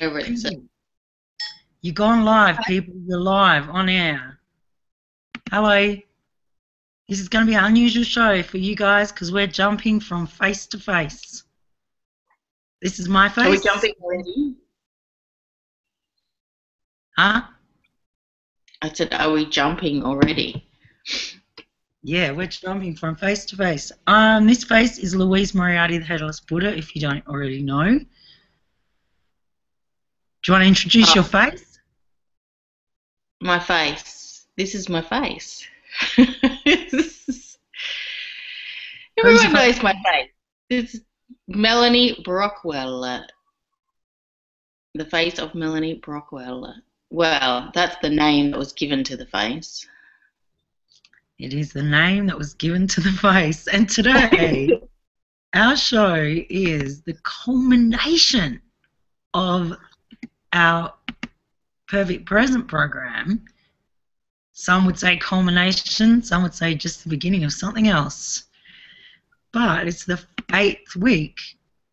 whatever it says. You're gone live, people. You're live on air. Hello. This is going to be an unusual show for you guys because we're jumping from face to face. This is my face. Are we jumping already? Huh? I said, are we jumping already? Yeah, we're jumping from face to face. This face is Louise Moriarty, the Headless Buddha, if you don't already know. Do you want to introduce your face? My face. This is my face. Everyone knows my face. This is Melanie Brockwell. The face of Melanie Brockwell. Well, that's the name that was given to the face. It is the name that was given to the face. And today, our show is the culmination of our Perfect Present program. Some would say culmination, some would say just the beginning of something else. But it's the 8th week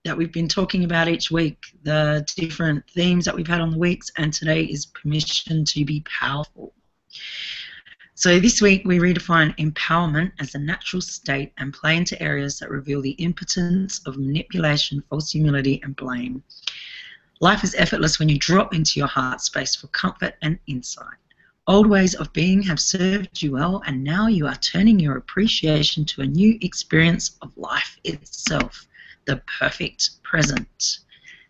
that we've been talking about each week, the different themes that we've had on the weeks, and today is permission to be powerful. So this week we redefine empowerment as a natural state and play into areas that reveal the impotence of manipulation, false humility, and blame. Life is effortless when you drop into your heart space for comfort and insight. Old ways of being have served you well, and now you are turning your appreciation to a new experience of life itself, the perfect present.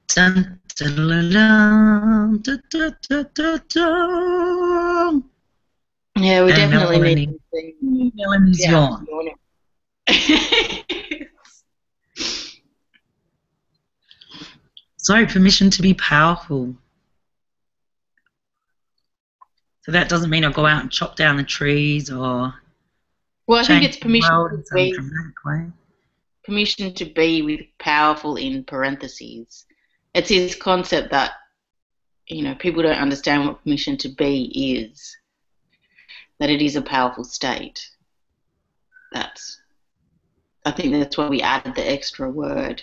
Dun, dun, dun, dun, dun, dun, dun, dun, dun. Yeah, we And definitely need to see. Melanie's yawn. So, permission to be powerful. So that doesn't mean I'll go out and chop down the trees or well, I think it's permission to be dramatic way. Permission to be with powerful in parentheses. It's his concept that, you know, people don't understand what permission to be is. That it is a powerful state. I think that's why we added the extra word.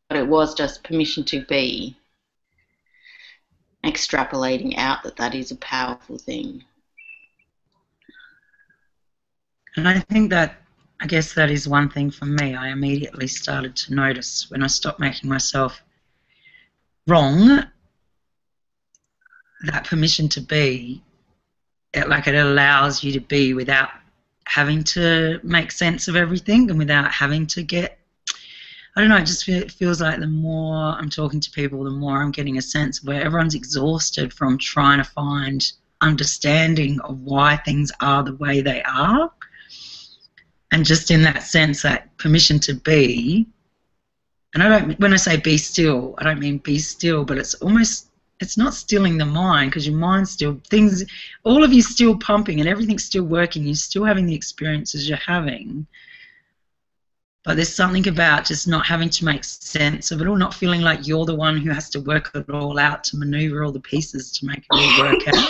But it was just permission to be, extrapolating out that is a powerful thing. And I think that, I guess that is one thing for me. I immediately started to notice when I stopped making myself wrong, that permission to be, it allows you to be without having to make sense of everything and without having to get, I don't know, it feels like the more I'm talking to people, the more I'm getting a sense where everyone's exhausted from trying to find understanding of why things are the way they are. And just in that sense, that permission to be, and when I say be still, I don't mean be still, but it's not stilling the mind, because your mind's still, all of you's still pumping and everything's still working, you're still having the experiences you're having. But there's something about just not having to make sense of it all, not feeling like you're the one who has to work it all out to maneuver all the pieces to make it all work out.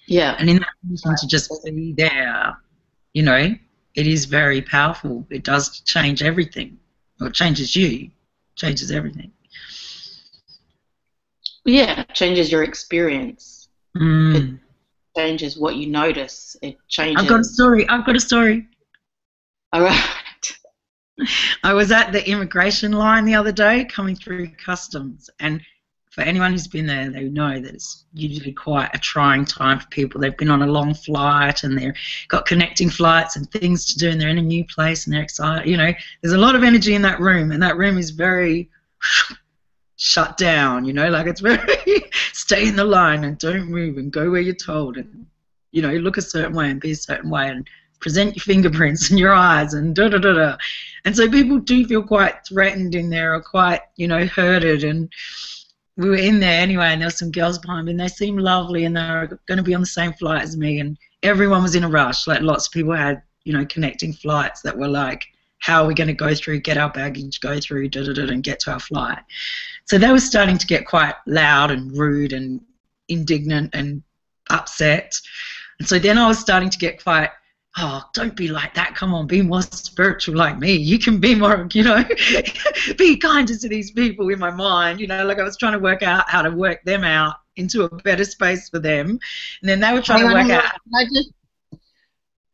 Yeah. And in that position to just be there, you know, it is very powerful. It does change everything. Well, it changes you, changes everything. Yeah, it changes your experience. Mm. It changes what you notice. It changes. I've got a story. All right. I was at the immigration line the other day coming through customs, and for anyone who's been there, they know that it's usually quite a trying time for people. They've been on a long flight and they've got connecting flights and things to do, and they're in a new place and they're excited. You know, there's a lot of energy in that room, and that room is very shut down, you know, like it's very stay in the line and don't move and go where you're told, and, you know, look a certain way and be a certain way and present your fingerprints and your eyes and da-da-da-da. And so people do feel quite threatened in there or quite, you know, hurted. And we were in there anyway, and there were some girls behind me, and they seemed lovely, and they were going to be on the same flight as me, and everyone was in a rush. Like, lots of people had, you know, connecting flights that were like, how are we going to go through, get our baggage, go through, da-da-da, and get to our flight. So they were starting to get quite loud and rude and indignant and upset. And so then I was starting to get quite oh, don't be like that. Come on, be more spiritual like me. You can be more, be kinder to these people in my mind. Like I was trying to work out how to work them out into a better space for them. And then they were trying to work out.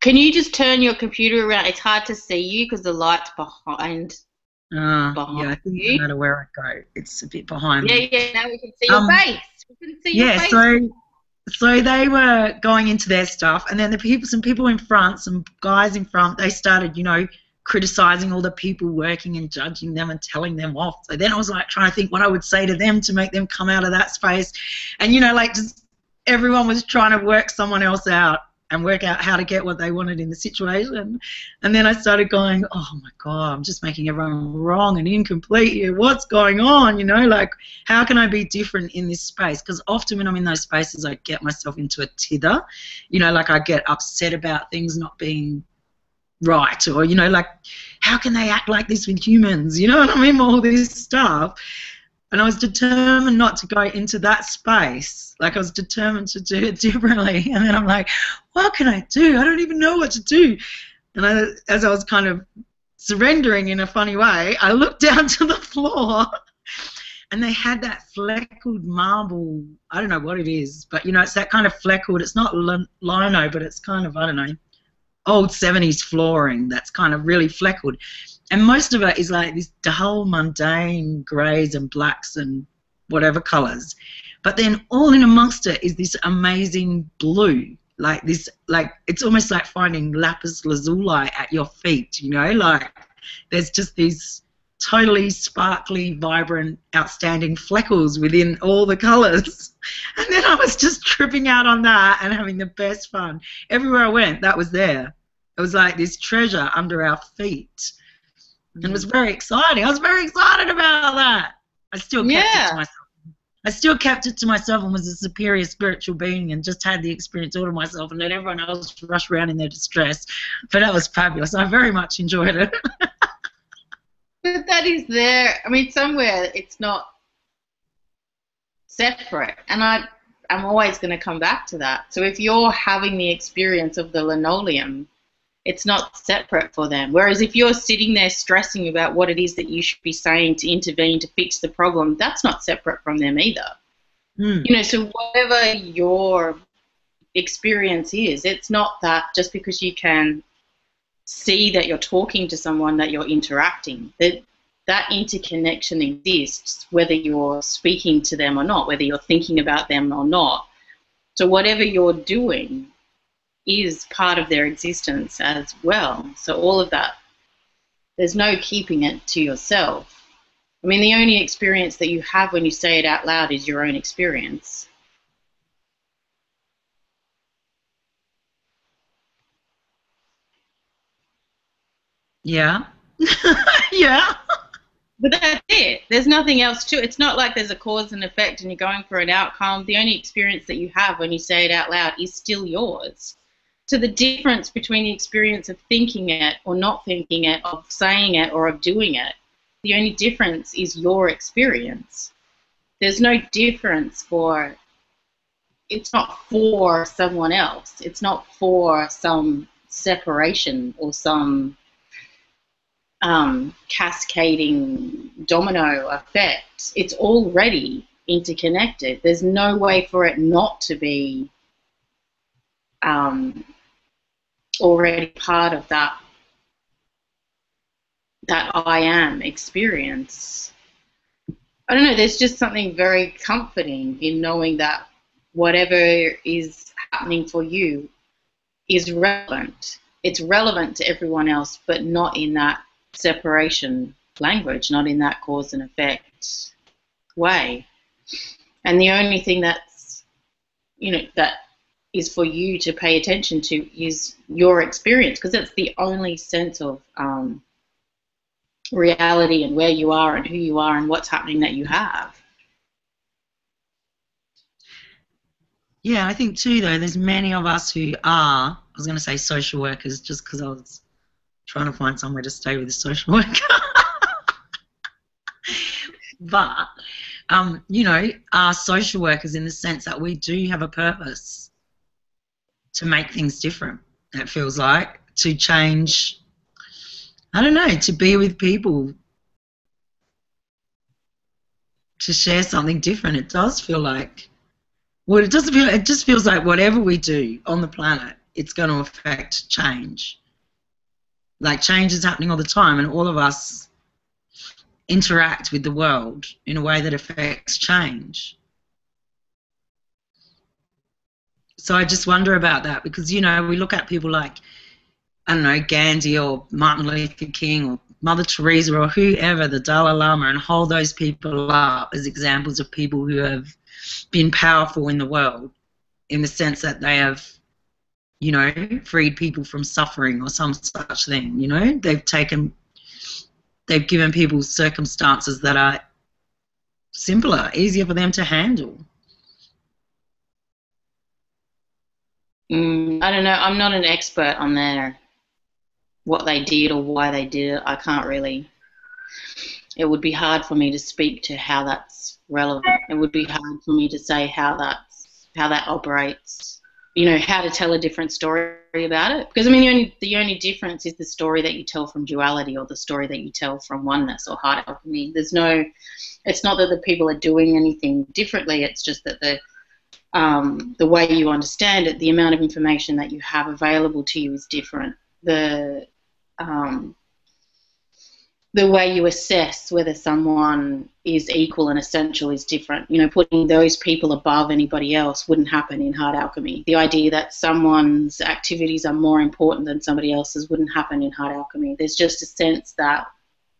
Can you just turn your computer around? It's hard to see you because the light's behind Yeah, I think you. no matter where I go, it's a bit behind me. Yeah, now we can see your face. We can see your face. So they were going into their stuff, and then some people in front, some guys in front, they started, criticizing all the people working and judging them and telling them off. So then I was like trying to think what I would say to them to make them come out of that space. And, just everyone was trying to work someone else out and work out how to get what they wanted in the situation. And then I started going, oh my God, I'm just making everyone wrong and incomplete here. What's going on? How can I be different in this space? Because often when I'm in those spaces, I get myself into a tither. I get upset about things not being right, or, how can they act like this with humans? You know what I mean? All this stuff. And I was determined not to go into that space. I was determined to do it differently. And then I'm like, what can I do? I don't even know what to do. And as I was kind of surrendering in a funny way, I looked down to the floor, and they had that fleckled marble. I don't know what it is, but, it's that kind of fleckled. It's not lino, but it's kind of, I don't know, old 70s flooring that's kind of really fleckled. And most of it is like this dull, mundane greys and blacks and whatever colours. But then all in amongst it is this amazing blue. It's almost like finding lapis lazuli at your feet, there's just these totally sparkly, vibrant, outstanding fleckles within all the colours. And then I was just tripping out on that and having the best fun. Everywhere I went, that was there. It was like this treasure under our feet. And it was very exciting. I was very excited about that. I still kept it to myself and was a superior spiritual being and just had the experience all to myself and let everyone else rush around in their distress. But that was fabulous. I very much enjoyed it. But that is there. I mean, somewhere it's not separate. And I'm always going to come back to that. So if you're having the experience of the linoleum, it's not separate for them. Whereas if you're sitting there stressing about what it is that you should be saying to intervene to fix the problem, that's not separate from them either. So whatever your experience is, it's not that just because you can see that you're talking to someone that you're interacting. That interconnection exists whether you're speaking to them or not, whether you're thinking about them or not. So whatever you're doing is part of their existence as well. So all of that, there's no keeping it to yourself. I mean, the only experience that you have when you say it out loud is your own experience. Yeah. Yeah. But that's it. There's nothing else to it. It's not like there's a cause and effect and you're going for an outcome. The only experience that you have when you say it out loud is still yours. So the difference between the experience of thinking it or not thinking it, of saying it or of doing it, the only difference is your experience. There's no difference it's not for someone else. It's not for some separation or some cascading domino effect. It's already interconnected. There's no way for it not to be already part of that I am experience. I don't know, there's just something very comforting in knowing that whatever is happening for you is relevant. It's relevant to everyone else, but not in that separation language, not in that cause and effect way. And the only thing that's, that is for you to pay attention to is your experience, because it's the only sense of reality and where you are and who you are and what's happening that you have. Yeah, I think too, though, there's many of us who are, I was going to say social workers just because I was trying to find somewhere to stay with a social worker. But, are social workers in the sense that we do have a purpose to make things different. it feels like, to change, I don't know, to be with people, to share something different. It does feel like, well, it just feels like whatever we do on the planet, it's going to affect change. Like, change is happening all the time, and all of us interact with the world in a way that affects change. So I just wonder about that, because, you know, we look at people like, I don't know, Gandhi or Martin Luther King or Mother Teresa or whoever, the Dalai Lama, and hold those people up as examples of people who have been powerful in the world, in the sense that they have, you know, freed people from suffering or some such thing. You know, they've given people circumstances that are simpler, easier for them to handle. I don't know. I'm not an expert on what they did or why they did it. I can't really. It would be hard for me to speak to how that's relevant. It would be hard for me to say how that operates. You know, how to tell a different story about it. Because I mean, the only difference is the story that you tell from duality, or the story that you tell from oneness or heart alchemy. It's not that the people are doing anything differently. It's just that the way you understand it, the amount of information that you have available to you is different. The way you assess whether someone is equal and essential is different. You know, putting those people above anybody else wouldn't happen in heart alchemy. The idea that someone's activities are more important than somebody else's wouldn't happen in heart alchemy. There's just a sense that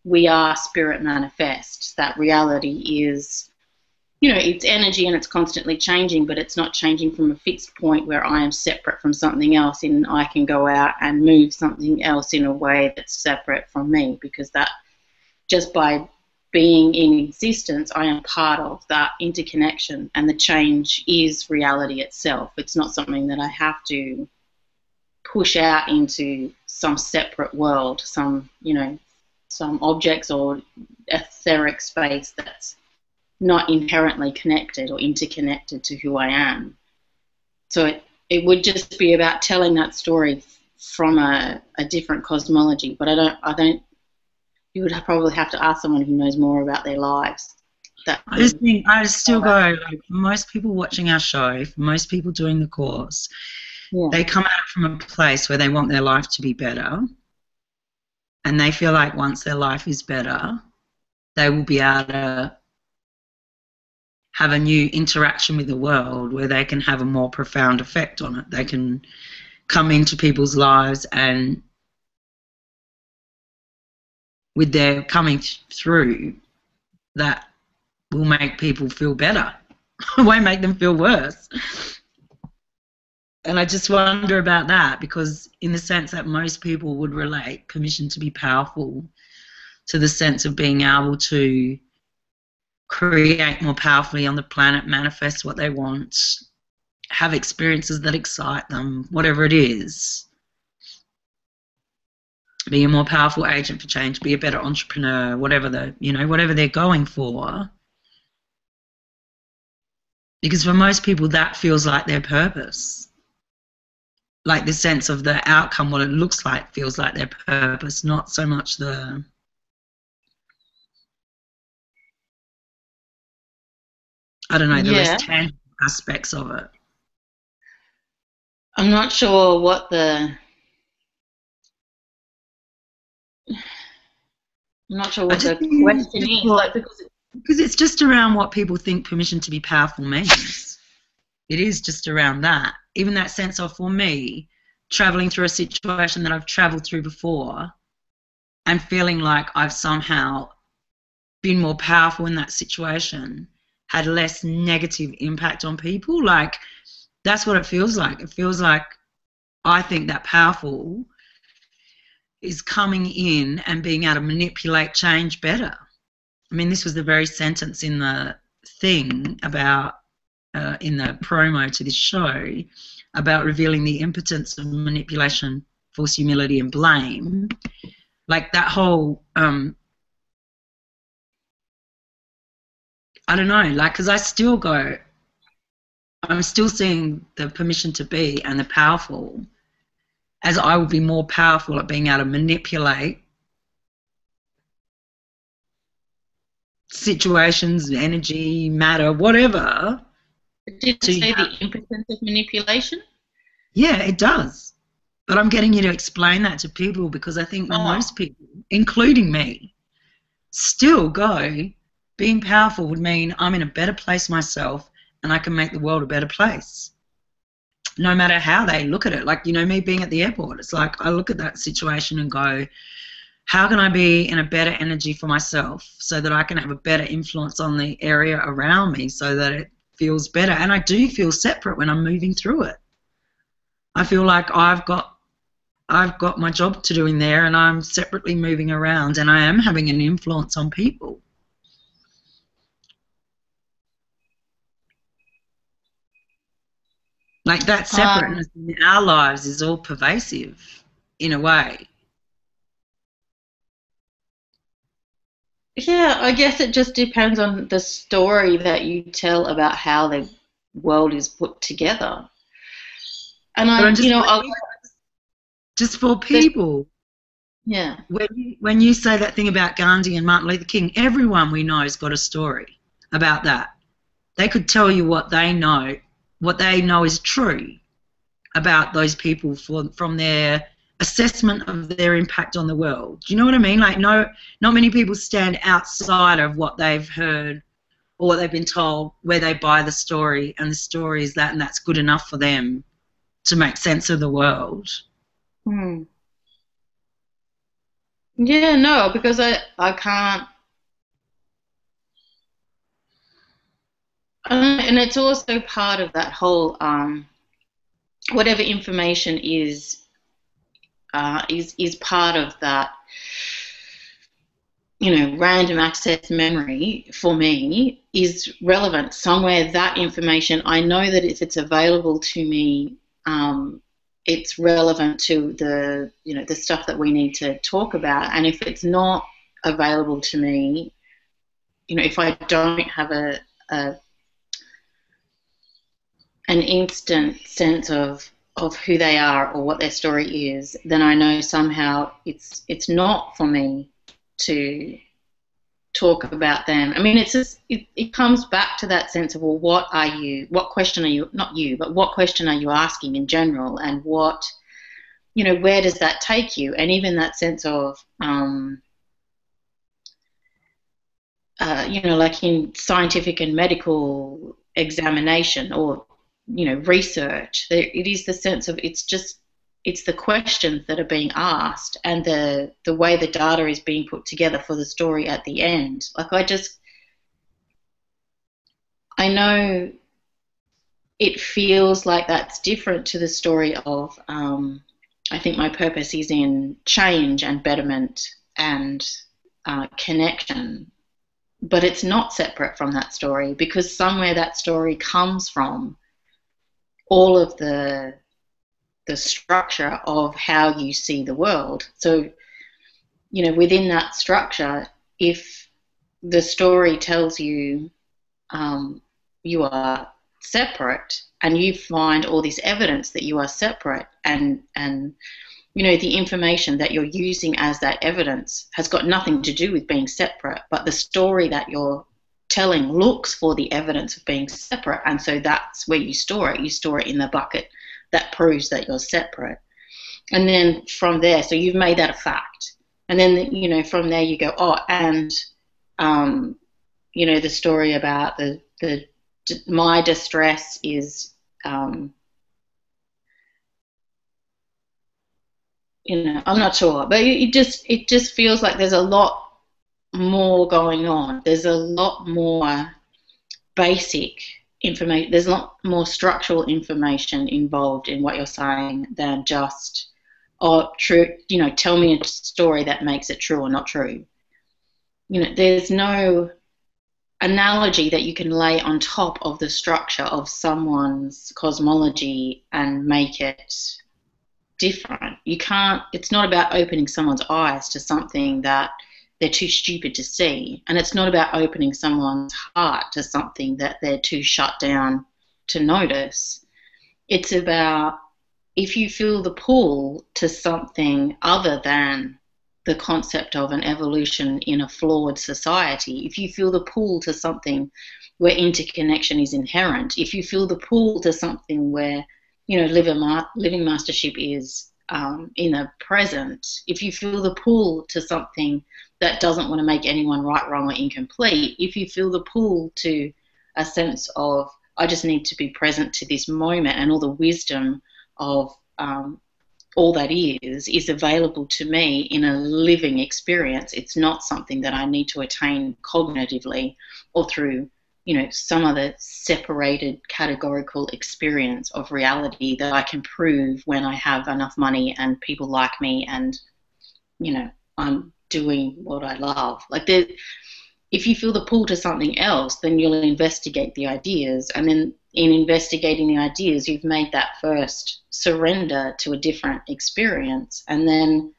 we are spirit manifest, that reality is, you know, it's energy and it's constantly changing, but it's not changing from a fixed point where I am separate from something else and I can go out and move something else in a way that's separate from me, because that, just by being in existence, I am part of that interconnection, and the change is reality itself. It's not something that I have to push out into some separate world, some objects or etheric space that's not inherently connected or interconnected to who I am. So it would just be about telling that story from a different cosmology. But I don't. You would probably have to ask someone who knows more about their lives. I still go, like, for most people watching our show, for most people doing the course, they come out from a place where they want their life to be better, and they feel like once their life is better, they will be able to have a new interaction with the world where they can have a more profound effect on it. They can come into people's lives, and with their coming through, that will make people feel better. It won't make them feel worse. And I just wonder about that, because in the sense that most people would relate permission to be powerful to the sense of being able to create more powerfully on the planet, manifest what they want, have experiences that excite them, whatever it is. Be a more powerful agent for change, be a better entrepreneur, whatever they're going for. Because for most people that feels like their purpose. Like the sense of the outcome, what it looks like, feels like their purpose, not so much the less tangible aspects of it. I'm not sure what the question is. Like, because it's just around what people think permission to be powerful means. It is just around that. Even that sense of, for me, travelling through a situation that I've travelled through before and feeling like I've somehow been more powerful in that situation, had less negative impact on people. Like, that's what it feels like. It feels like I think that powerful is coming in and being able to manipulate change better. I mean, this was the very sentence in the thing about, in the promo to this show, about revealing the impotence of manipulation, false humility, and blame. Like that whole, I don't know, like, because I still go, I'm still seeing the permission to be and the powerful as I will be more powerful at being able to manipulate situations, energy, matter, whatever. Did it say the impotence of manipulation? Yeah, it does. But I'm getting you to explain that to people, because I think most people, including me, still go, being powerful would mean I'm in a better place myself and I can make the world a better place. No matter how they look at it. Like, you know, me being at the airport, it's like I look at that situation and go, how can I be in a better energy for myself so that I can have a better influence on the area around me so that it feels better? And I do feel separate when I'm moving through it. I feel like I've got my job to do in there, and I'm separately moving around, and I am having an influence on people. Like that separateness in our lives is all pervasive in a way. Yeah, I guess it just depends on the story that you tell about how the world is put together. And just for people. Yeah. When you say that thing about Gandhi and Martin Luther King, everyone we know has got a story about that. They could tell you what they know is true about those people from their assessment of their impact on the world. Do you know what I mean? Like, not many people stand outside of what they've heard or what they've been told, where they buy the story, and the story is that, and that's good enough for them to make sense of the world. Yeah, no, because I can't. And it's also part of that whole whatever information is part of that, you know, random access memory for me is relevant somewhere. That information, I know that if it's available to me, it's relevant to the, you know, the stuff that we need to talk about. And if it's not available to me, you know, if I don't have an instant sense of who they are or what their story is, then I know somehow it's not for me to talk about them. I mean, it's just it comes back to that sense of, well, what question are you, not you, but what question are you asking in general, and what, you know, where does that take you? And even that sense of you know, like in scientific and medical examination or, you know, research, it is the sense of it's the questions that are being asked and the way the data is being put together for the story at the end. Like, I know it feels like that's different to the story of I think my purpose is in change and betterment and connection. But it's not separate from that story, because somewhere that story comes from all of the structure of how you see the world. So, you know, within that structure, if the story tells you you are separate, and you find all this evidence that you are separate, and you know, the information that you're using as that evidence has got nothing to do with being separate, but the story that you're telling looks for the evidence of being separate, and so that's where you store it. You store it in the bucket that proves that you're separate. And then from there, so you've made that a fact. And then, you know, from there you go, oh, and, you know, the story about my distress is, you know, I'm not sure, but it just feels like there's a lot more going on. There's a lot more basic information. There's a lot more structural information involved in what you're saying than just, oh, true, you know, tell me a story that makes it true or not true. You know, there's no analogy that you can lay on top of the structure of someone's cosmology and make it different. You can't, it's not about opening someone's eyes to something that they're too stupid to see, and it's not about opening someone's heart to something that they're too shut down to notice. It's about if you feel the pull to something other than the concept of an evolution in a flawed society, if you feel the pull to something where interconnection is inherent, if you feel the pull to something where, living mastership is in the present, if you feel the pull to something that doesn't want to make anyone right, wrong, or incomplete, if you feel the pull to a sense of, I just need to be present to this moment, and all the wisdom of all that is available to me in a living experience. It's not something that I need to attain cognitively or through, some other separated categorical experience of reality that I can prove when I have enough money and people like me and, I'm doing what I love. Like, if you feel the pull to something else, then you'll investigate the ideas. And then in investigating the ideas, you've made that first surrender to a different experience. And then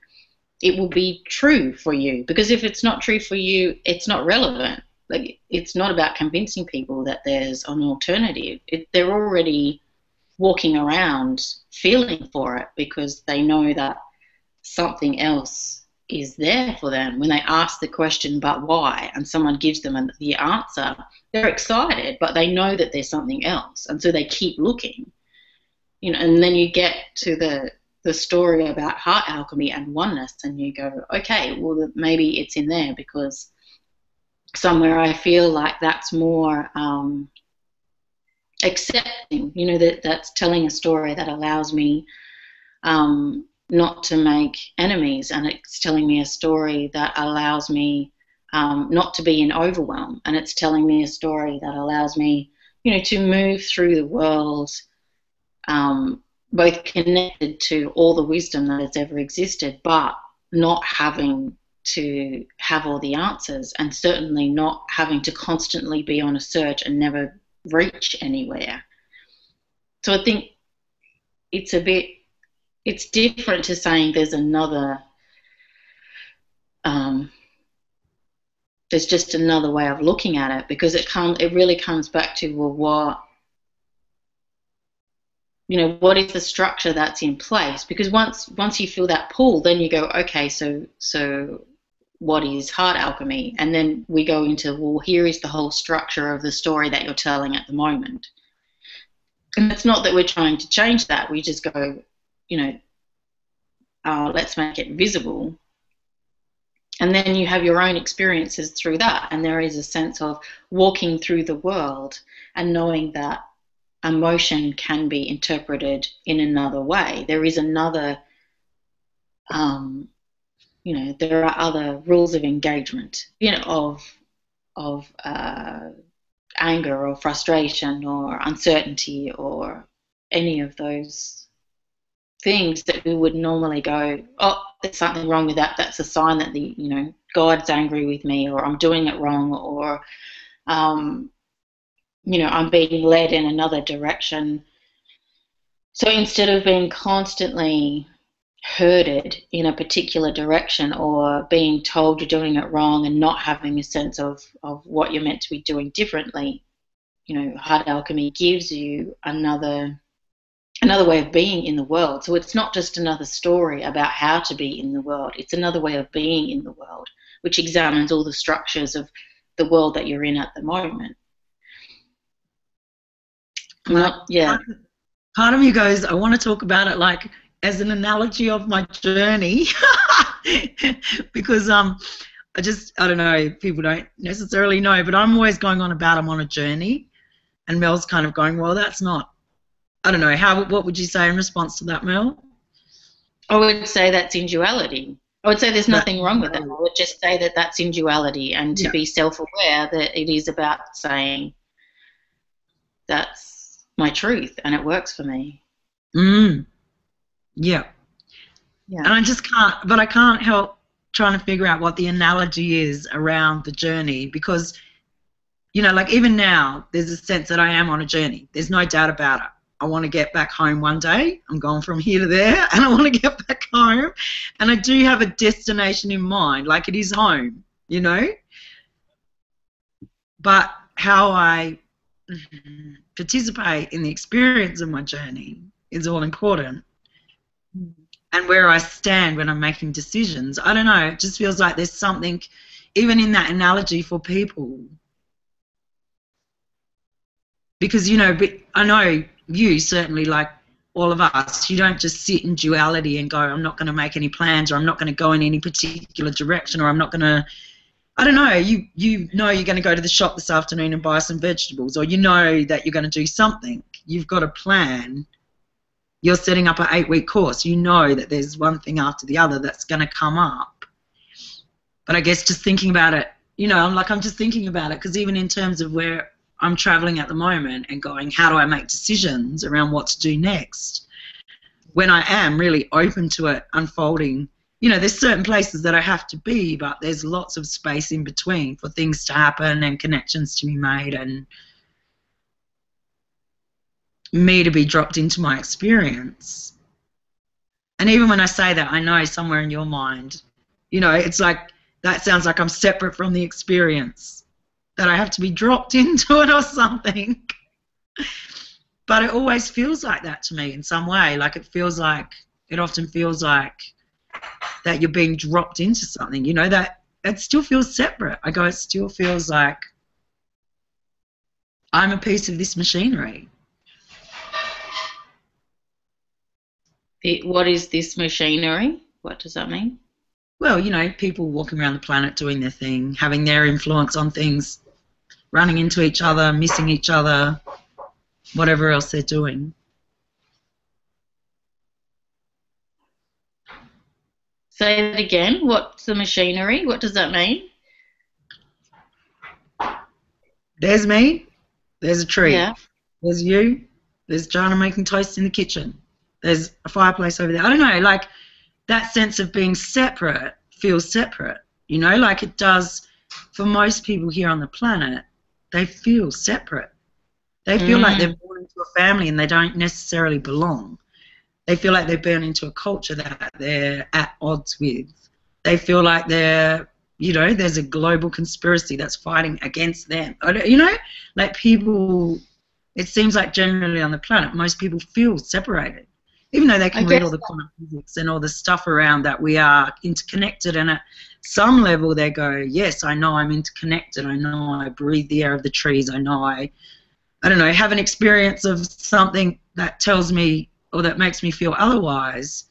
it will be true for you. Because if it's not true for you, it's not relevant. Like, it's not about convincing people that there's an alternative. They're already walking around feeling for it because they know that something else is there for them. When they ask the question, but why, and someone gives them the answer, they're excited, but they know that there's something else, and so they keep looking. And then you get to the story about heart alchemy and oneness, and you go, okay, well, maybe it's in there, because somewhere I feel like that's more accepting, that's telling a story that allows me not to make enemies, and it's telling me a story that allows me not to be in overwhelm, and it's telling me a story that allows me, to move through the world both connected to all the wisdom that has ever existed, but not having to have all the answers, and certainly not having to constantly be on a search and never reach anywhere. So I think it's different to saying there's just another way of looking at it, because it really comes back to, well, what is the structure that's in place? Because once you feel that pull, then you go, okay, so what is heart alchemy? And then we go into, well, here is the whole structure of the story that you're telling at the moment. And it's not that we're trying to change that. We just go, let's make it visible. And then you have your own experiences through that. And there is a sense of walking through the world and knowing that emotion can be interpreted in another way. There is another, there are other rules of engagement, of anger or frustration or uncertainty or any of those things that we would normally go, oh, there's something wrong with that. That's a sign that God's angry with me, or I'm doing it wrong, or I'm being led in another direction. So instead of being constantly herded in a particular direction, or being told you're doing it wrong and not having a sense of what you're meant to be doing differently, heart alchemy gives you another way of being in the world. So it's not just another story about how to be in the world. It's another way of being in the world, which examines all the structures of the world that you're in at the moment. Part of me goes, I want to talk about it like as an analogy of my journey because I don't know, people don't necessarily know, but I'm always going on about I'm on a journey, and Mel's kind of going, well, that's not, I don't know, what would you say in response to that, Mel? I would say that's in duality. I would say there's nothing wrong with it. I would just say that that's in duality, and to be self-aware that it is about saying that's my truth and it works for me. Yeah. And I can't help trying to figure out what the analogy is around the journey, because, like even now, there's a sense that I am on a journey. There's no doubt about it. I want to get back home one day. I'm going from here to there, and I want to get back home. And I do have a destination in mind, like it is home, But how I participate in the experience of my journey is all important. and where I stand when I'm making decisions. I don't know, it just feels like there's something, even in that analogy for people. Because, you know, but I know you certainly, like all of us, you don't just sit in duality and go, I'm not going to make any plans, or I'm not going to go in any particular direction, or I'm not going to, I don't know, you know you're going to go to the shop this afternoon and buy some vegetables, or you know that you're going to do something. You've got a plan. You're setting up an 8-week course. You know that there's one thing after the other that's going to come up. But I guess just thinking about it, you know, I'm just thinking about it, because even in terms of where I'm traveling at the moment and going, how do I make decisions around what to do next? When I am really open to it unfolding, you know, there's certain places that I have to be, but there's lots of space in between for things to happen and connections to be made and me to be dropped into my experience. And even when I say that, I know somewhere in your mind, you know, it's like, that sounds like I'm separate from the experience, that I have to be dropped into it or something. But it always feels like that to me in some way. Like it often feels like that you're being dropped into something, you know, that it still feels separate. I go, it still feels like I'm a piece of this machinery. What is this machinery? What does that mean? Well, you know, people walking around the planet doing their thing, having their influence on things, running into each other, missing each other, whatever else they're doing. Say it again. What's the machinery? What does that mean? There's me, there's a tree, Yeah. there's you, there's Jana making toast in the kitchen, there's a fireplace over there. I don't know, like that sense of being separate feels separate, you know, like it does for most people here on the planet. They feel separate. They feel like they're born into a family and they don't necessarily belong. They feel like they're born into a culture that they're at odds with. They feel like they're, you know, there's a global conspiracy that's fighting against them. You know, like people, it seems like generally on the planet, most people feel separated. Even though they can read all the quantum physics and all the stuff around that we are interconnected, and at some level they go, yes, I know I'm interconnected, I know I breathe the air of the trees, I know I don't know, have an experience of something that tells me or that makes me feel otherwise,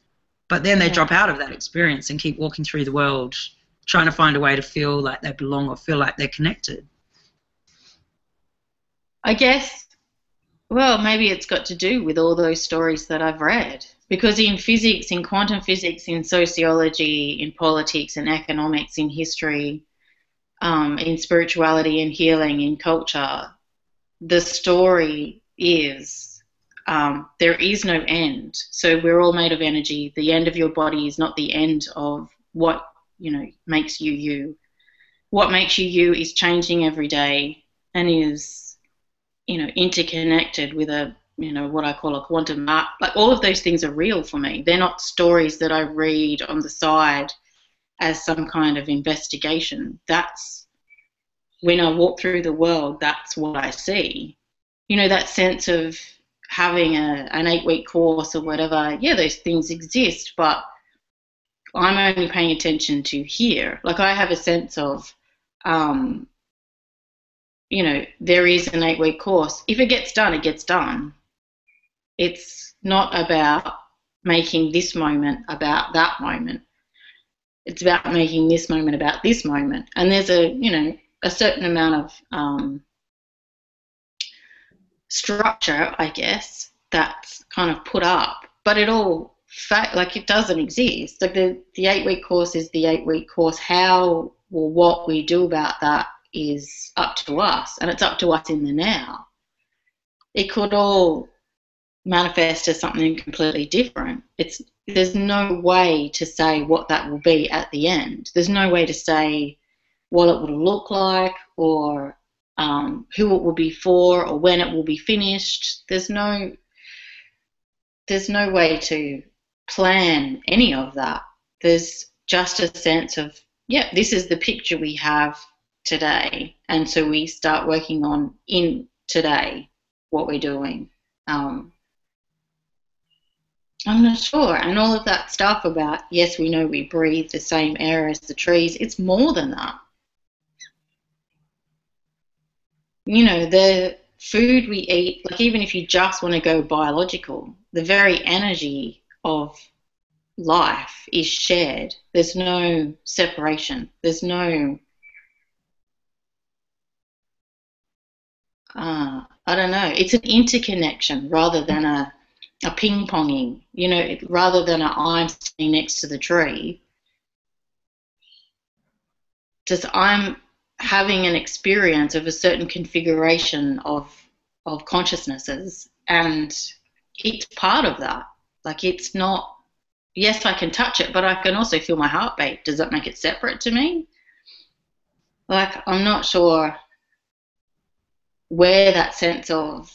but then they drop out of that experience and keep walking through the world trying to find a way to feel like they belong or feel like they're connected. I guess, well, maybe it's got to do with all those stories that I've read. Because in physics, in quantum physics, in sociology, in politics, in economics, in history, in spirituality and healing, in culture, the story is there is no end. So we're all made of energy. The end of your body is not the end of what, you know, makes you you. What makes you you is changing every day and is, you know, interconnected with a, you know, what I call a quantum map. Like all of those things are real for me. They're not stories that I read on the side as some kind of investigation. That's when I walk through the world, that's what I see. You know, that sense of having an 8-week course or whatever, yeah, those things exist, but I'm only paying attention to here. Like I have a sense of, you know, there is an 8-week course. If it gets done, it gets done. It's not about making this moment about that moment. It's about making this moment about this moment. And there's a, you know, a certain amount of structure, I guess, that's kind of put up, but it all like it doesn't exist. Like the 8-week course is the 8-week course. How or what we do about that is up to us, and it's up to us in the now. It could all manifest as something completely different. There's no way to say what that will be at the end. There's no way to say what it will look like or who it will be for or when it will be finished. There's no way to plan any of that. There's just a sense of, yeah, this is the picture we have today, and so we start working on in today what we're doing. I'm not sure. And all of that stuff about, yes, we know we breathe the same air as the trees, it's more than that. You know, the food we eat, like even if you just want to go biological, the very energy of life is shared. There's no separation. There's no, I don't know. It's an interconnection rather than a ping ponging. You know, rather than I'm sitting next to the tree. Just I'm having an experience of a certain configuration of consciousnesses, and it's part of that. Like it's not. Yes, I can touch it, but I can also feel my heartbeat. Does that make it separate to me? Like I'm not sure where that sense of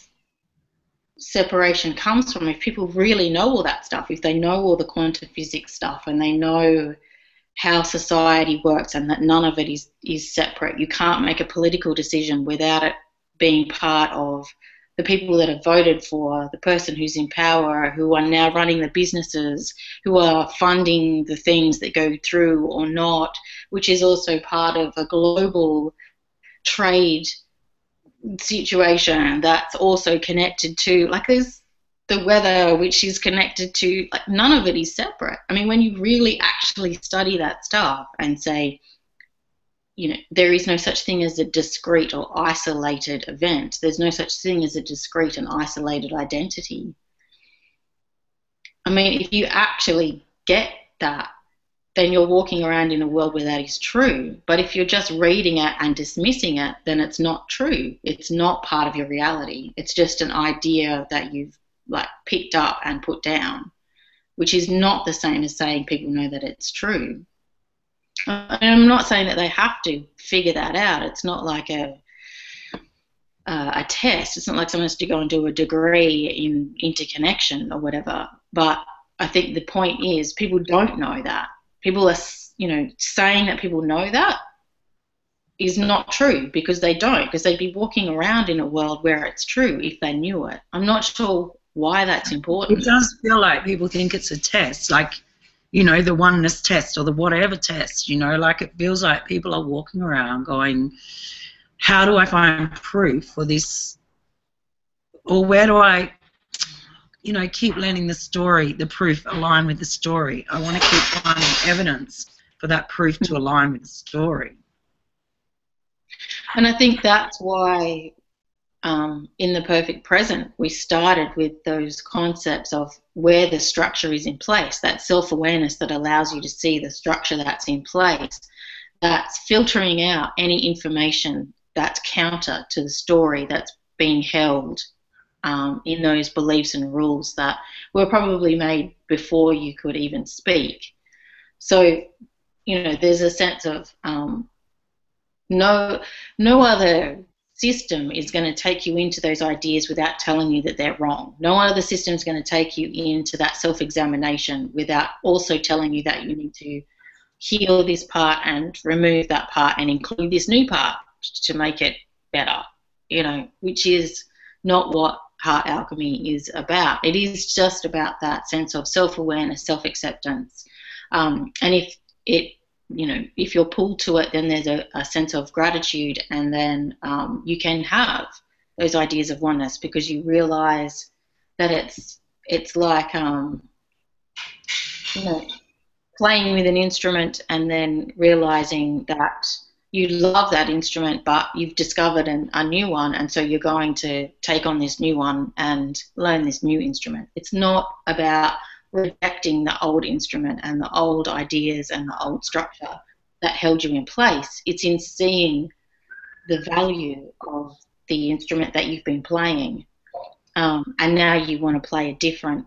separation comes from. If people really know all that stuff, if they know all the quantum physics stuff, and they know how society works and that none of it is separate. You can't make a political decision without it being part of the people that have voted for the person who's in power, who are now running the businesses, who are funding the things that go through or not, which is also part of a global trade situation that's also connected to, like there's the weather, which is connected to, like none of it is separate. I mean, when you really actually study that stuff and say, you know, there is no such thing as a discrete or isolated event. There's no such thing as a discrete and isolated identity. I mean, if you actually get that, then you're walking around in a world where that is true. But if you're just reading it and dismissing it, then it's not true. It's not part of your reality. It's just an idea that you've like picked up and put down, which is not the same as saying people know that it's true. And I'm not saying that they have to figure that out. It's not like a test. It's not like someone has to go and do a degree in interconnection or whatever. But I think the point is people don't know that. People are, you know, saying that people know that is not true because they don't, because they'd be walking around in a world where it's true if they knew it. I'm not sure why that's important. It does feel like people think it's a test, like, you know, the oneness test or the whatever test, you know, like it feels like people are walking around going, how do I find proof for this, or where do I, you know, keep letting the story, the proof align with the story. I want to keep finding evidence for that proof to align with the story. And I think that's why in the perfect present we started with those concepts of where the structure is in place, that self-awareness that allows you to see the structure that's in place, that's filtering out any information that's counter to the story that's being held in those beliefs and rules that were probably made before you could even speak. So, you know, there's a sense of no other system is going to take you into those ideas without telling you that they're wrong. No other system is going to take you into that self-examination without also telling you that you need to heal this part and remove that part and include this new part to make it better, you know, which is not what heart alchemy is about. It is just about that sense of self-awareness, self-acceptance. And if it, you know, if you're pulled to it, then there's a sense of gratitude, and then you can have those ideas of oneness because you realize that it's like, you know, playing with an instrument and then realizing that you love that instrument, but you've discovered a new one, and so you're going to take on this new one and learn this new instrument. It's not about rejecting the old instrument and the old ideas and the old structure that held you in place. It's in seeing the value of the instrument that you've been playing, and now you want to play a different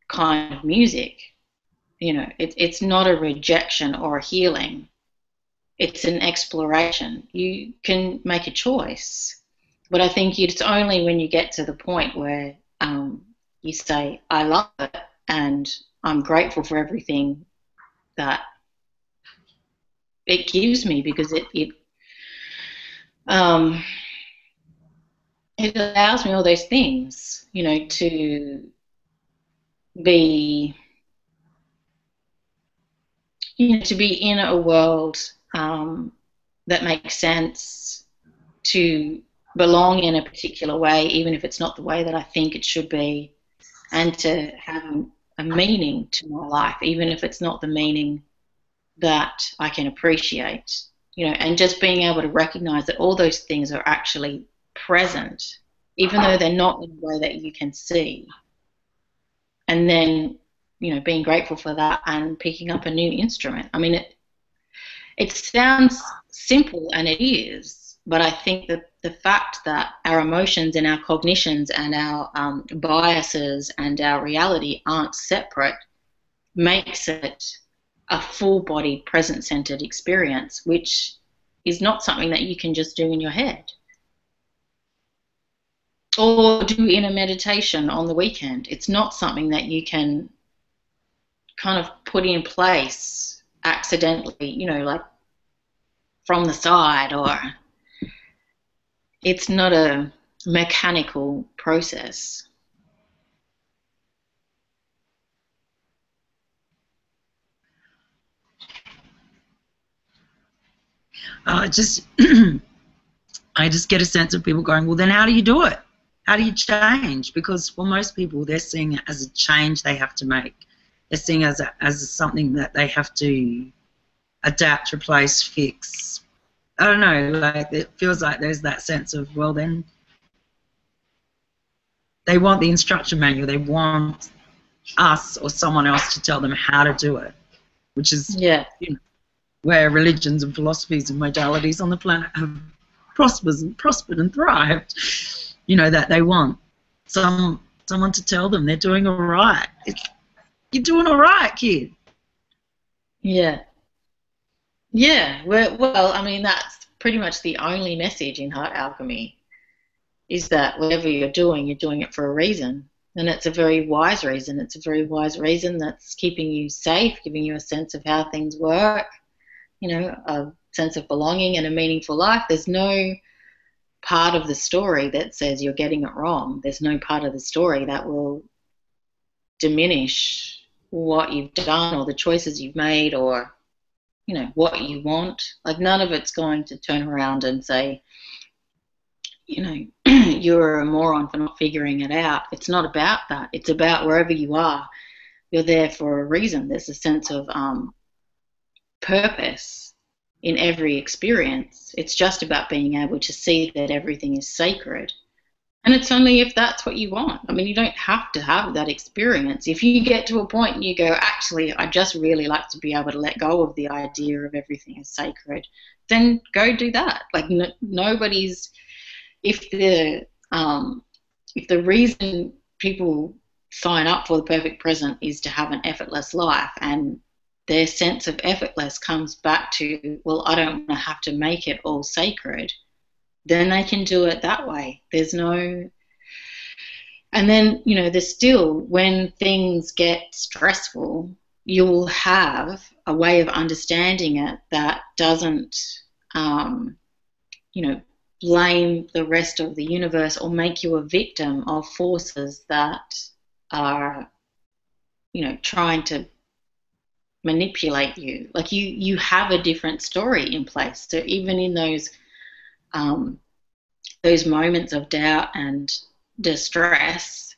kind of music. You know, it's not a rejection or a healing. It's an exploration. You can make a choice. But I think it's only when you get to the point where you say, I love it and I'm grateful for everything that it gives me, because it allows me all those things, you know, to be, to be in a world that makes sense, to belong in a particular way, even if it's not the way that I think it should be, and to have a meaning to my life, even if it's not the meaning that I can appreciate, and just being able to recognize that all those things are actually present, even though they're not in a way that you can see. And then, being grateful for that and picking up a new instrument. I mean, it sounds simple, and it is, but I think that the fact that our emotions and our cognitions and our biases and our reality aren't separate makes it a full-bodied, present-centered experience, which is not something that you can just do in your head or do in a meditation on the weekend. It's not something that you can kind of put in place accidentally, like from the side, or it's not a mechanical process. I just get a sense of people going, well, then how do you do it? How do you change? Because for most people, they're seeing it as a change they have to make. They're seeing it as something that they have to adapt, replace, fix. I don't know, like it feels like there's that sense of, well, then they want the instruction manual. They want us or someone else to tell them how to do it, which is where religions and philosophies and modalities on the planet have prospered and thrived. That they want someone to tell them they're doing all right. You're doing all right, kid. Yeah. Yeah. Well, I mean, that's pretty much the only message in Heart Alchemy, is that whatever you're doing it for a reason. And it's a very wise reason. It's a very wise reason that's keeping you safe, giving you a sense of how things work, a sense of belonging and a meaningful life. There's no part of the story that says you're getting it wrong. There's no part of the story that will diminish what you've done or the choices you've made or, what you want. Like, none of it's going to turn around and say, you're a moron for not figuring it out. It's not about that. It's about wherever you are, you're there for a reason. There's a sense of purpose in every experience. It's just about being able to see that everything is sacred. And it's only if that's what you want. I mean, you don't have to have that experience. If you get to a point and you go, actually, I just really like to be able to let go of the idea of everything is sacred, then go do that. Like, nobody's, if the reason people sign up for the perfect present is to have an effortless life, and their sense of effortless comes back to, well, I don't want to have to make it all sacred, then they can do it that way. There's no... And then, there's still, when things get stressful, you'll have a way of understanding it that doesn't, blame the rest of the universe or make you a victim of forces that are, trying to manipulate you. Like, you have a different story in place. So even in those moments of doubt and distress,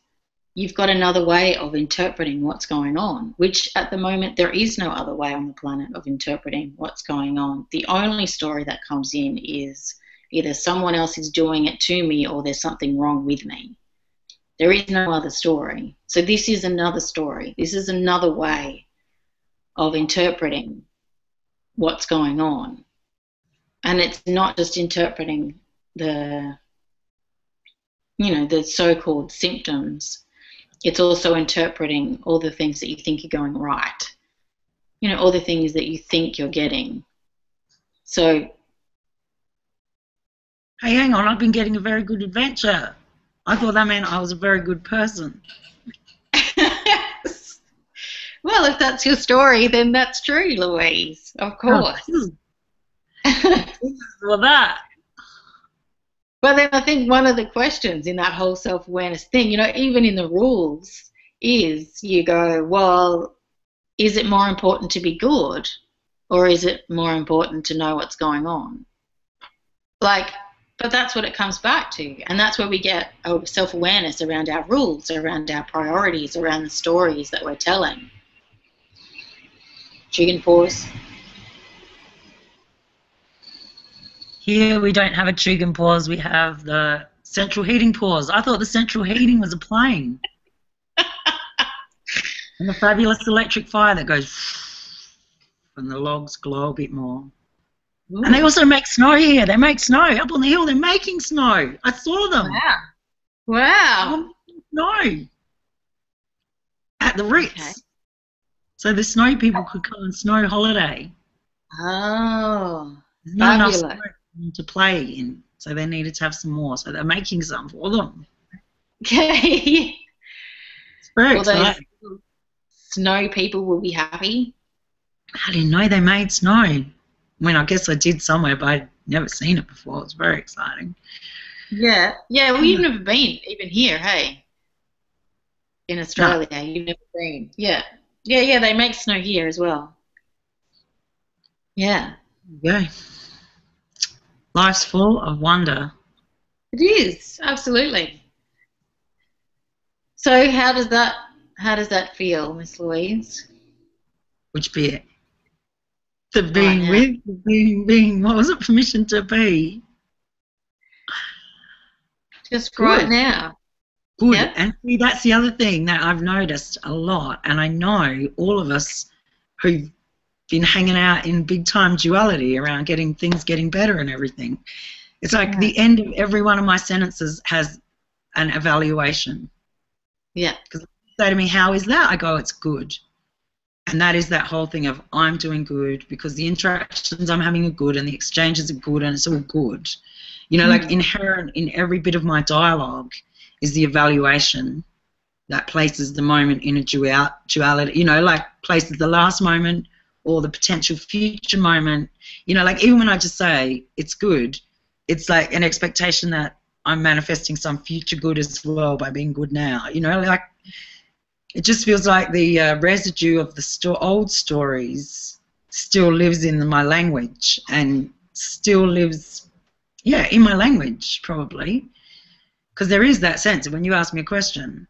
you've got another way of interpreting what's going on, which at the moment there is no other way on the planet of interpreting what's going on. The only story that comes in is either someone else is doing it to me or there's something wrong with me. There is no other story. So this is another story. This is another way of interpreting what's going on. And it's not just interpreting the so-called symptoms. It's also interpreting all the things that you think are going right, all the things that you think you're getting. So, hey, hang on, I've been getting a very good adventure. I thought that meant I was a very good person. Well, if that's your story, then that's true, Louise. Of course. Well, that. But then I think one of the questions in that whole self-awareness thing, even in the rules, is you go, well, is it more important to be good, or is it more important to know what's going on? Like, but that's what it comes back to. And that's where we get a self-awareness around our rules, around our priorities, around the stories that we're telling. Chicken pause. Here we don't have a Trigan pause, we have the central heating pause. I thought the central heating was a plane. And the fabulous electric fire that goes and the logs glow a bit more. Ooh. And they also make snow here. They make snow. Up on the hill, they're making snow. I saw them. Wow. Snow. At the Ritz. Okay. So the snow people could come on snow holiday. Oh, there's not enough snow to play in, so they needed to have some more. So they're making some for them. Okay. It's very exciting. Snow people will be happy. I didn't know they made snow. I mean, I guess I did somewhere, but I'd never seen it before. It's very exciting. Yeah. Yeah, well, you've never been, even here, hey? In Australia, no. You've never been. Yeah. Yeah, they make snow here as well. Yeah. Yeah. Life's full of wonder. It is, absolutely. So how does that feel, Miss Louise? Which bit? The being with, the being, what was it, permission to be? Just right now. Good. Yep. And see, that's the other thing that I've noticed a lot, and I know all of us who've been hanging out in big-time duality around getting better and everything. It's like the end of every one of my sentences has an evaluation. Yeah. Because they say to me, how is that? I go, it's good. And that is that whole thing of I'm doing good because the interactions I'm having are good and the exchanges are good and it's all good. You know, like inherent in every bit of my dialogue is the evaluation that places the moment in a duality, you know, like places the last moment or the potential future moment. You know, like even when I just say it's good, it's like an expectation that I'm manifesting some future good as well by being good now. You know, like it just feels like the residue of the old stories still lives in my language and still lives, in my language probably. Because there is that sense of when you ask me a question,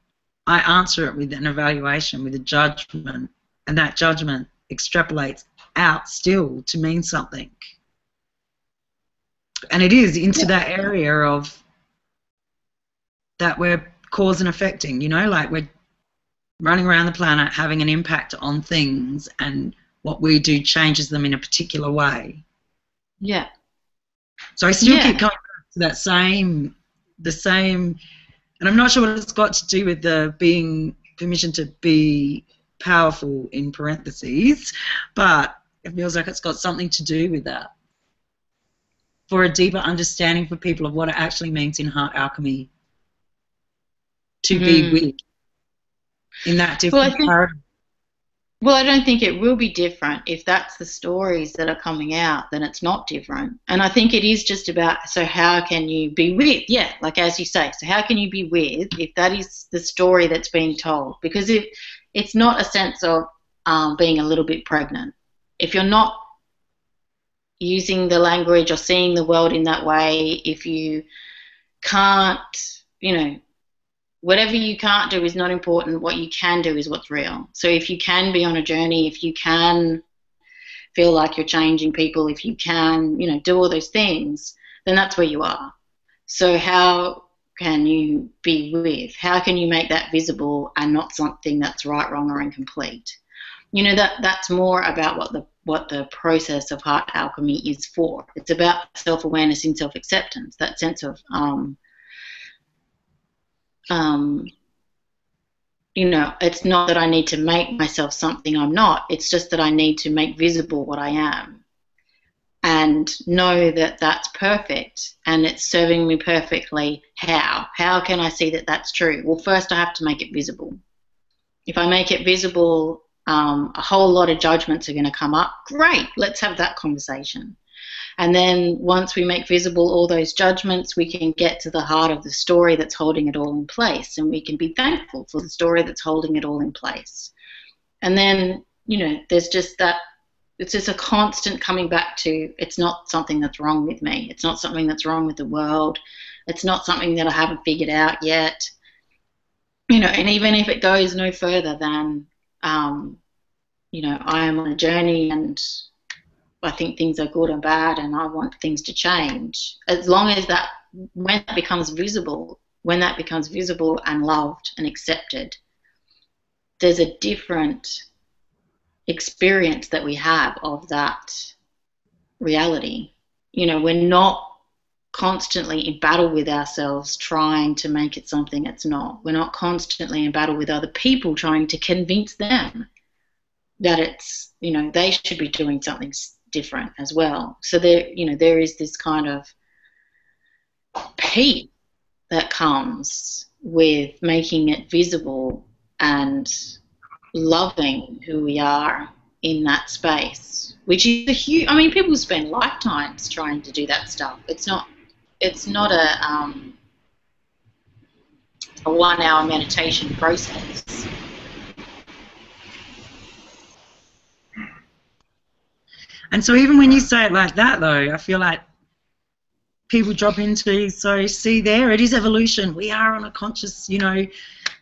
I answer it with an evaluation, with a judgment, and that judgment extrapolates out still to mean something. And it is into that area of that we're cause and affecting, you know, like we're running around the planet having an impact on things and what we do changes them in a particular way. Yeah. So I still keep coming back to that the same, and I'm not sure what it's got to do with the being permission to be powerful in parentheses, but it feels like it's got something to do with that. For a deeper understanding for people of what it actually means in heart alchemy to be with in that different paradigm. Well, I don't think it will be different. If that's the stories that are coming out, then it's not different. And I think it is just about, so how can you be with? Yeah, like as you say, so how can you be with if that is the story that's being told? Because if it's not a sense of being a little bit pregnant. If you're not using the language or seeing the world in that way, if you can't, you know, whatever you can't do is not important. What you can do is what's real. So if you can be on a journey, if you can feel like you're changing people, if you can, you know, do all those things, then that's where you are. So how can you be with? How can you make that visible and not something that's right, wrong, or incomplete? You know, that's more about what the process of heart alchemy is for. It's about self-awareness and self-acceptance, that sense of you know, it's not that I need to make myself something I'm not. It's just that I need to make visible what I am and know that that's perfect and it's serving me perfectly. How can I see that that's true? Well, first I have to make it visible. If I make it visible, a whole lot of judgments are going to come up. Great, let's have that conversation. And then once we make visible all those judgments, we can get to the heart of the story that's holding it all in place, and we can be thankful for the story that's holding it all in place. And then, there's just that, it's just a constant coming back to, it's not something that's wrong with me. It's not something that's wrong with the world. It's not something that I haven't figured out yet. And even if it goes no further than, I am on a journey and I think things are good or bad and I want things to change. As long as when that becomes visible and loved and accepted, there's a different experience that we have of that reality. We're not constantly in battle with ourselves trying to make it something it's not. We're not constantly in battle with other people trying to convince them that it's, they should be doing something different as well. So there is this kind of peace that comes with making it visible and loving who we are in that space, which is a huge, people spend lifetimes trying to do that stuff. It's not a 1 hour meditation process. And so even when you say it like that, though, I feel like people drop into, so see there, it is evolution. We are on a conscious,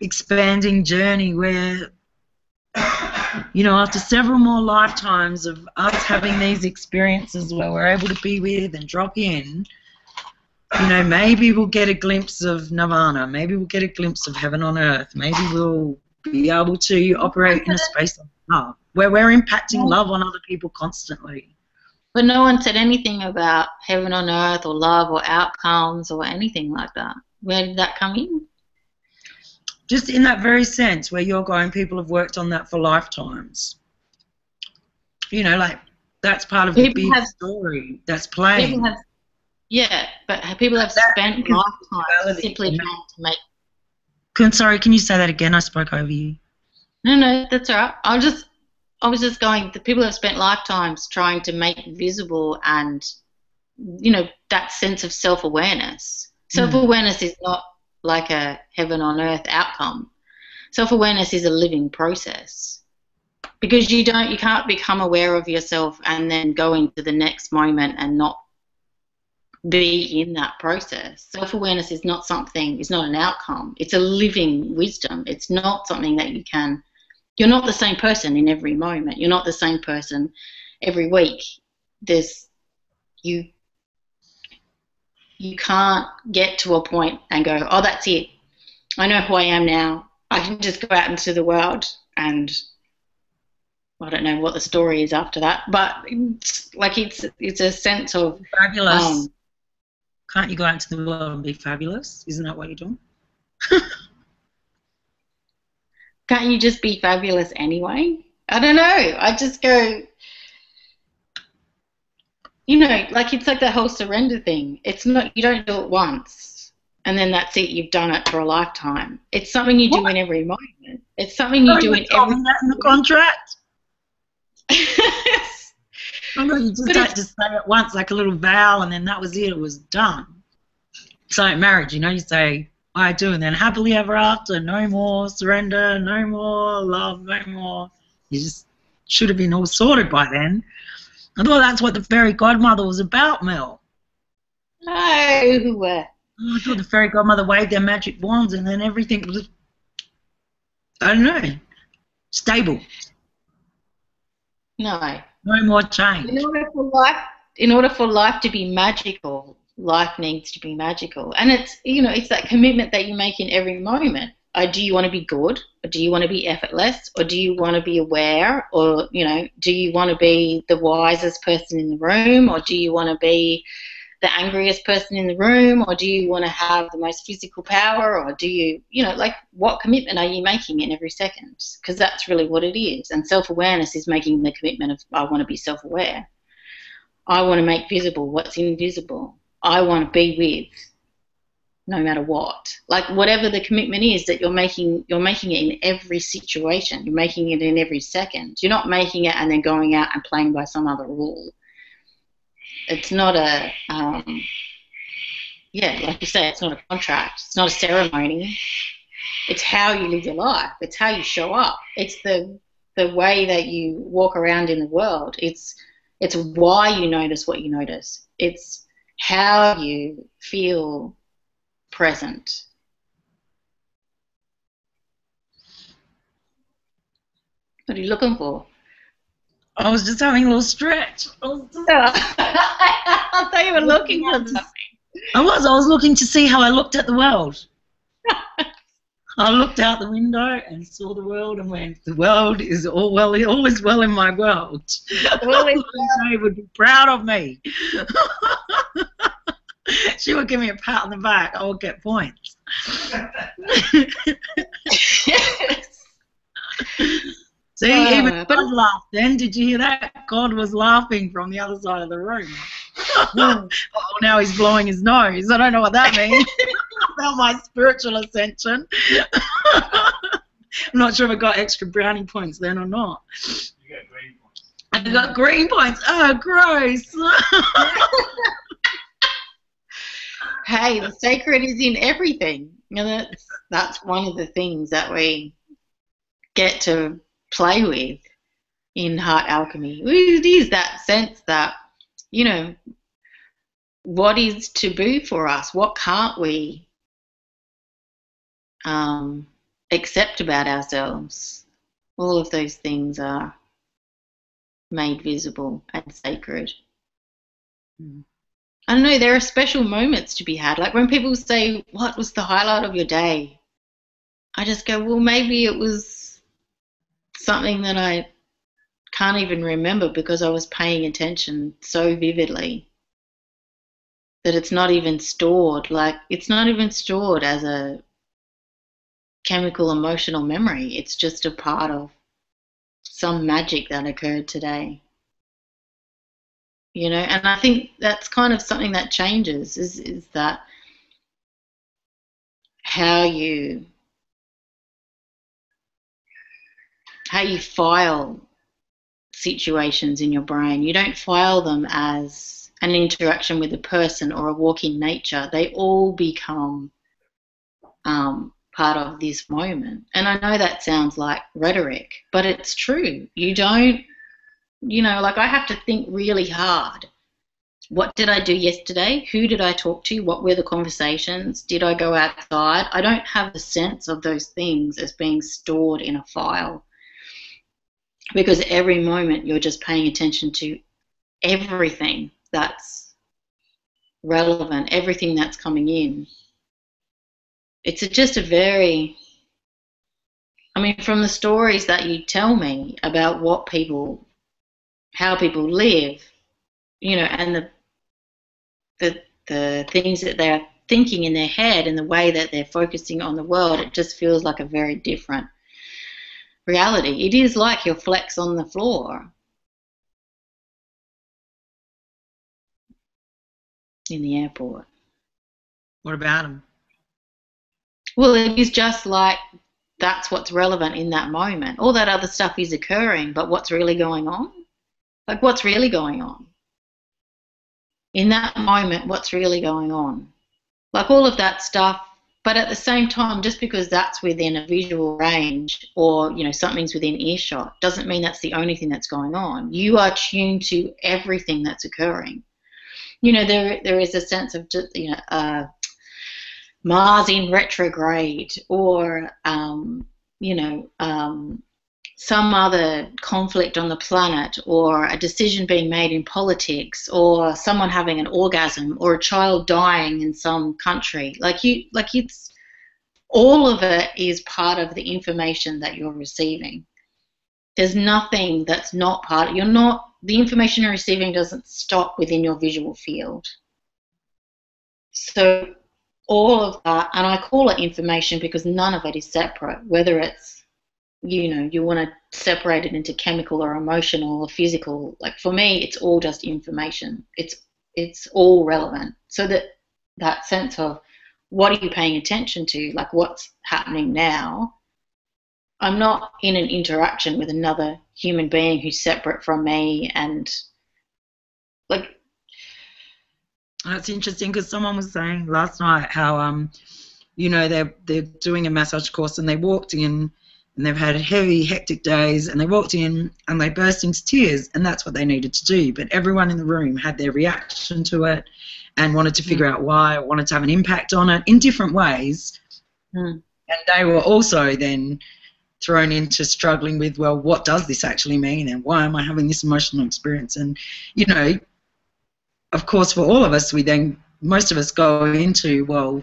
expanding journey where, after several more lifetimes of us having these experiences where we're able to be with and drop in, maybe we'll get a glimpse of nirvana, maybe we'll get a glimpse of heaven on earth, maybe we'll be able to operate in a space of love, where we're impacting love on other people constantly. But no one said anything about heaven on earth or love or outcomes or anything like that. Where did that come in? Just in that very sense where you're going, people have worked on that for lifetimes. That's part of the big story that's playing. But people have spent lifetimes simply trying to make... Sorry, can you say that again? I spoke over you. No, that's all right. I was just going, the people have spent lifetimes trying to make visible and, that sense of self-awareness. Self-awareness is not like a heaven on earth outcome. Self-awareness is a living process, because you can't become aware of yourself and then go into the next moment and not be in that process. Self-awareness is not an outcome. It's a living wisdom. It's not something that you're not the same person in every moment. You're not the same person every week. You can't get to a point and go, oh, that's it. I know who I am now. I can just go out into the world, and I don't know what the story is after that. But it's a sense of fabulous. Can't you go out into the world and be fabulous? Isn't that what you're doing? Can't you just be fabulous anyway? I don't know. I just go, it's like the whole surrender thing. It's not, you don't do it once and then that's it, you've done it for a lifetime. It's something you do in every moment. It's something you do in every moment. That in the contract? You just had to say it once, like a little vow, and then that was it. It was done. It's like marriage, you say, I do, and then happily ever after, no more surrender, no more love, no more. You just should have been all sorted by then. I thought that's what the fairy godmother was about, Mel. No. I thought the fairy godmother waved their magic wands and then everything was, I don't know, stable. No. No more change. In order for life to be magical, life needs to be magical. And it's that commitment that you make in every moment. Do you want to be good, or do you want to be effortless, or do you want to be aware, or do you want to be the wisest person in the room, or do you want to be the angriest person in the room, or do you want to have the most physical power, or do you what commitment are you making in every second? Because that's really what it is. And self-awareness is making the commitment of, I want to be self-aware. I want to make visible what's invisible. I want to be with no matter what. Whatever the commitment is that you're making it in every situation. You're making it in every second. You're not making it and then going out and playing by some other rule. It's not a yeah, like you say, it's not a contract. It's not a ceremony. It's how you live your life. It's how you show up. It's the way that you walk around in the world. It's why you notice what you notice. It's how you feel present. What are you looking for? I was just having a little stretch. I thought you were looking for something. I was looking to see how I looked at the world. I looked out the window and saw the world and went, the world is all is well in my world. They would be proud of me. She would give me a pat on the back. I would get points. See, even God laughed then. Did you hear that? God was laughing from the other side of the room. Oh, now he's blowing his nose. I don't know what that means. About my spiritual ascension. I'm not sure if I got extra brownie points then or not. You got green points. I got green points. Oh, gross. Hey, the sacred is in everything. And that's one of the things that we get to play with in Heart Alchemy. It is that sense that, you know, what is taboo for us? What can't we accept about ourselves? All of those things are made visible and sacred. I don't know, there are special moments to be had. Like when people say, what was the highlight of your day? I just go, well, maybe it was something that I can't even remember because I was paying attention so vividly that it's not even stored. Like, it's not even stored as a chemical emotional memory. It's just a part of some magic that occurred today. You know, and I think that's kind of something that changes is that how you file situations in your brain. You don't file them as an interaction with a person or a walk in nature. They all become part of this moment. And I know that sounds like rhetoric, but it's true. You don't, you know, like I have to think really hard. What did I do yesterday? Who did I talk to? What were the conversations? Did I go outside? I don't have a sense of those things as being stored in a file, because every moment you're just paying attention to everything that's relevant, everything that's coming in. It's just a very, I mean, from the stories that you tell me about what people, how people live, you know, and the things that they're thinking in their head and the way that they're focusing on the world, it just feels like a very different reality. It is like your flex on the floor in the airport. What about him? Well, it is just like that's what's relevant in that moment. All that other stuff is occurring, but what's really going on? Like, what's really going on? In that moment, what's really going on? Like all of that stuff, but at the same time, just because that's within a visual range or, you know, something's within earshot doesn't mean that's the only thing that's going on. You are tuned to everything that's occurring. You know, there is a sense of, you know, Mars in retrograde or, you know, some other conflict on the planet or a decision being made in politics or someone having an orgasm or a child dying in some country. Like it's all of it is part of the information that you're receiving. There's nothing that's not part of, the information you're receiving doesn't stop within your visual field. So all of that, and I call it information because none of it is separate, whether it's, you know, you want to separate it into chemical or emotional or physical. Like for me, it's all just information. It's all relevant. So that sense of what are you paying attention to, like what's happening now. I'm not in an interaction with another human being who's separate from me, and like That's interesting because someone was saying last night how you know, they're doing a massage course and they walked in and they've had heavy, hectic days and they walked in and they burst into tears and that's what they needed to do. But everyone in the room had their reaction to it and wanted to figure out why, wanted to have an impact on it in different ways. Mm. And they were also then thrown into struggling with, well, what does this actually mean and why am I having this emotional experience? And, you know, of course, for all of us, most of us go into, well,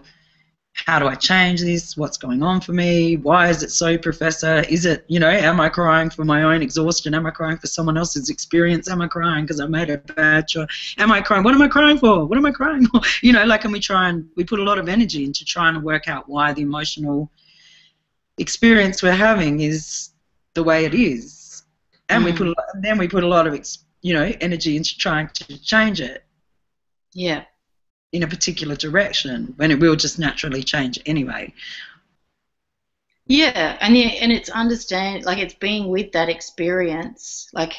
how do I change this? What's going on for me? Why is it so, Professor? Is it, you know, am I crying for my own exhaustion? Am I crying for someone else's experience? Am I crying because I made a bad choice? Am I crying? What am I crying for? What am I crying for? You know, like, and we put a lot of energy into trying to work out why the emotional experience we're having is the way it is. And we put a lot of, you know, energy into trying to change it. Yeah. In a particular direction when it will just naturally change anyway. Yeah, and it's like it's being with that experience, like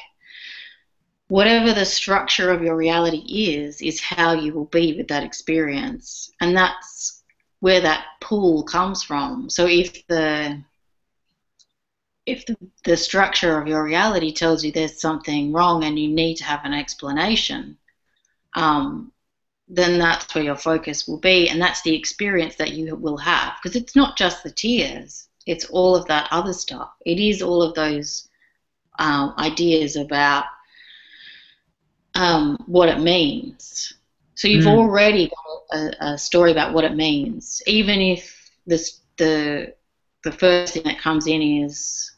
whatever the structure of your reality is how you will be with that experience, and that's where that pull comes from. So if the structure of your reality tells you there's something wrong and you need to have an explanation, then that's where your focus will be, and that's the experience that you will have, because it's not just the tears, it's all of that other stuff. It is all of those ideas about what it means. So you've already got a story about what it means, even if the first thing that comes in is,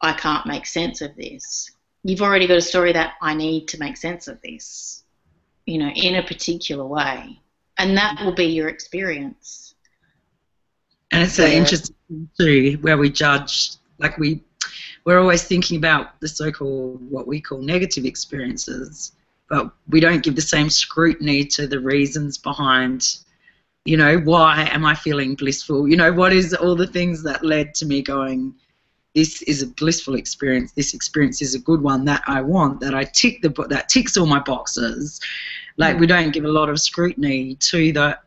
I can't make sense of this. You've already got a story that I need to make sense of this, you know, in a particular way, and that will be your experience. And it's so interesting too, where we judge, like we're always thinking about the so-called, what we call negative experiences, but we don't give the same scrutiny to the reasons behind, you know, why am I feeling blissful? You know, what is all the things that led to me going, this is a blissful experience, this experience is a good one that I want, that ticks all my boxes. Like, we don't give a lot of scrutiny to the,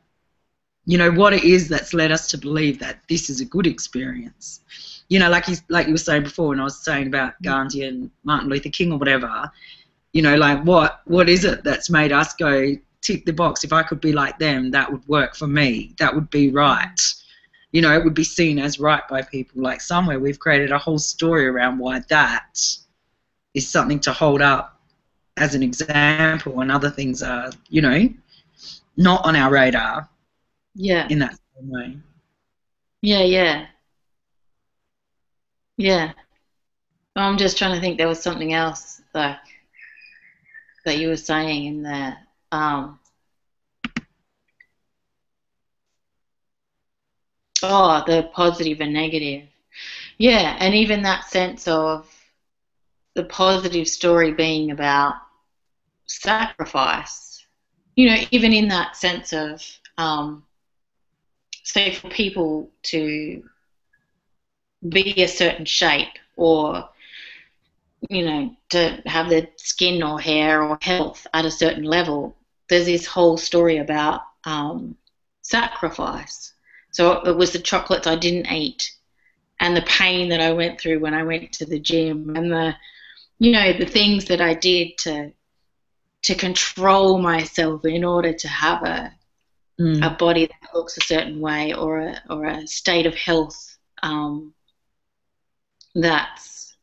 you know, what it is that's led us to believe that this is a good experience. You know, like you were saying before when I was saying about Gandhi and Martin Luther King or whatever, you know, like what is it that's made us go, tick the box, if I could be like them, that would work for me, that would be right. You know, it would be seen as right by people. Like, somewhere we've created a whole story around why that is something to hold up as an example, and other things are, you know, not on our radar. Yeah. In that same way. Yeah. I'm just trying to think. There was something else like that you were saying in there. The positive and negative. Yeah, and even that sense of the positive story being about sacrifice. You know, even in that sense of, say, for people to be a certain shape, or, you know, to have their skin or hair or health at a certain level, there's this whole story about sacrifice. So it was the chocolates I didn't eat, and the pain that I went through when I went to the gym, and the things that I did to control myself in order to have a body that looks a certain way, or a state of health that's,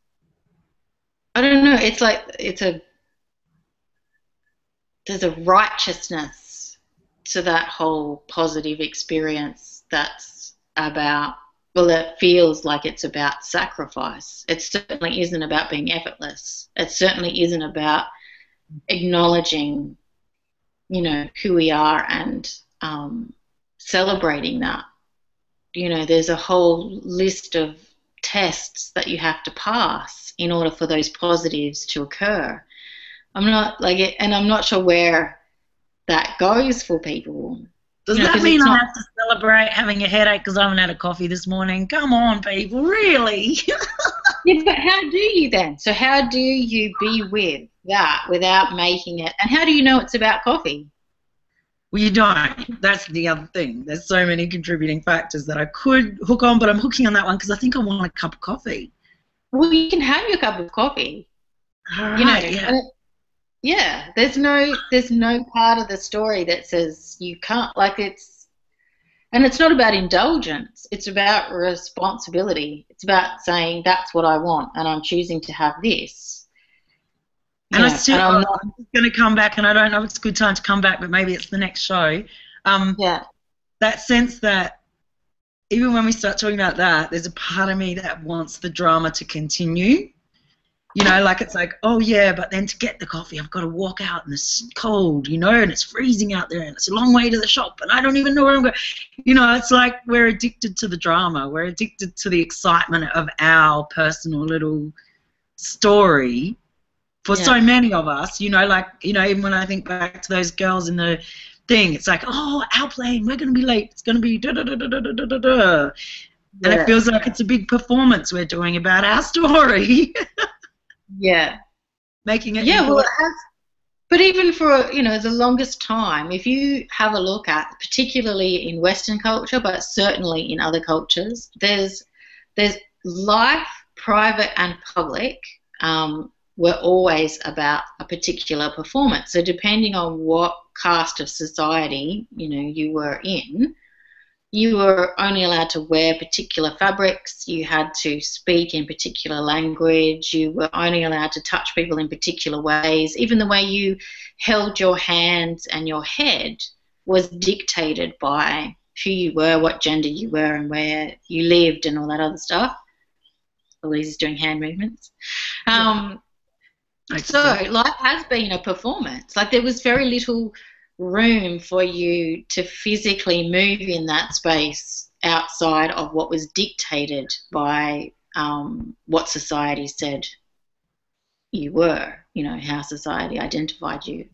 I don't know, it's like there's a righteousness to that whole positive experience that's about, well, it feels like it's about sacrifice. It certainly isn't about being effortless. It certainly isn't about acknowledging, you know, who we are and celebrating that. You know, there's a whole list of tests that you have to pass in order for those positives to occur. I'm not sure where that goes for people. Does that mean I have to celebrate having a headache because I haven't had a coffee this morning? Come on, people, really? Yeah, but how do you then? So how do you be with that without making it? And how do you know it's about coffee? Well, you don't. That's the other thing. There's so many contributing factors that I could hook on, but I'm hooking on that one because I think I want a cup of coffee. Well, you can have your cup of coffee, All you know. right, yeah. Yeah, there's no part of the story that says you can't, like, and it's not about indulgence. It's about responsibility. It's about saying that's what I want and I'm choosing to have this. And And I'm not. I'm just going to come back, and I don't know if it's a good time to come back, but maybe it's the next show. Yeah. That sense that even when we start talking about that, there's a part of me that wants the drama to continue. You know, like it's like, oh yeah, but then to get the coffee, I've got to walk out and it's cold, you know, and it's freezing out there and it's a long way to the shop and I don't even know where I'm going. You know, it's like we're addicted to the drama. We're addicted to the excitement of our personal little story for so many of us, you know, like, you know, even when I think back to those girls in the thing, it's like, oh, our plane, we're going to be late. It's going to be da-da-da-da-da-da-da-da. And it feels like it's a big performance we're doing about our story. Yeah. Making it Yeah, well, important. it has. But even for, the longest time, if you have a look at, particularly in Western culture, but certainly in other cultures, there's life, private and public, were always about a particular performance. So depending on what caste of society, you were in, you were only allowed to wear particular fabrics, you had to speak in particular language, you were only allowed to touch people in particular ways. Even the way you held your hands and your head was dictated by who you were, what gender you were, and where you lived and all that other stuff. Louise is doing hand movements. So life has been a performance. Like, there was very little room for you to physically move in that space outside of what was dictated by what society said you were, how society identified you.